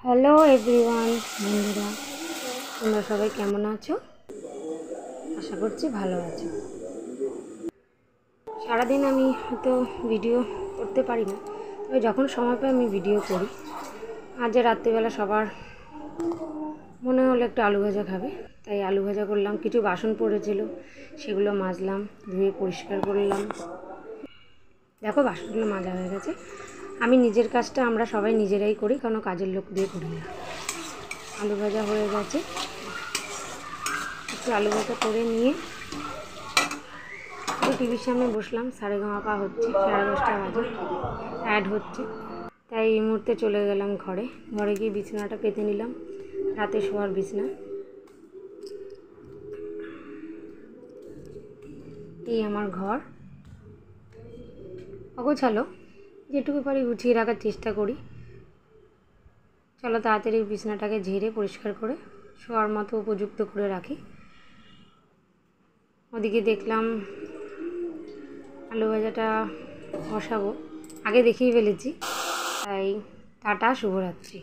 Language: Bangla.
হ্যালো এভরিওয়ান, বন্ধুরা তোমরা সবাই কেমন আছো? আশা করছি ভালো আছো। সারাদিন আমি হয়তো ভিডিও করতে পারি না, তবে যখন সময় পাই আমি ভিডিও করি। আজ রাত্রিবেলা সবার মনে হলো একটু আলু ভাজা খাবে, তাই আলু ভাজা করলাম। কিছু বাসন পড়েছিল, সেগুলো মাজলাম, ধুয়ে পরিষ্কার করলাম। দেখো বাসনগুলো মাজা হয়ে গেছে। আমি নিজের কাজটা আমরা সবাই নিজেরাই করি, কোনো কাজের লোক দিয়ে করি না। আলু ভাজা হয়ে গেছে, একটু আলু ভাজা করে নিয়ে একটু টিভির সামনে বসলাম। সারেগামাপা হচ্ছে, 10:30 বাজে, অ্যাড হচ্ছে। তাই এই মুহূর্তে চলে গেলাম ঘরে গিয়ে বিছানাটা পেতে নিলাম, রাতে শোয়ার বিছানা। এই আমার ঘর, অগোছালো, যেটুকু পারি গুছিয়ে রাখার চেষ্টা করি। চলো তাড়াতাড়ি বিছানাটাকে ঝেড়ে পরিষ্কার করে শোয়ার মতো উপযুক্ত করে রাখি। ওদিকে দেখলাম আলু ভাজাটা বসাবো, আগে দেখিয়ে ফেলেছি। তাই টাটা, শুভরাত্রি।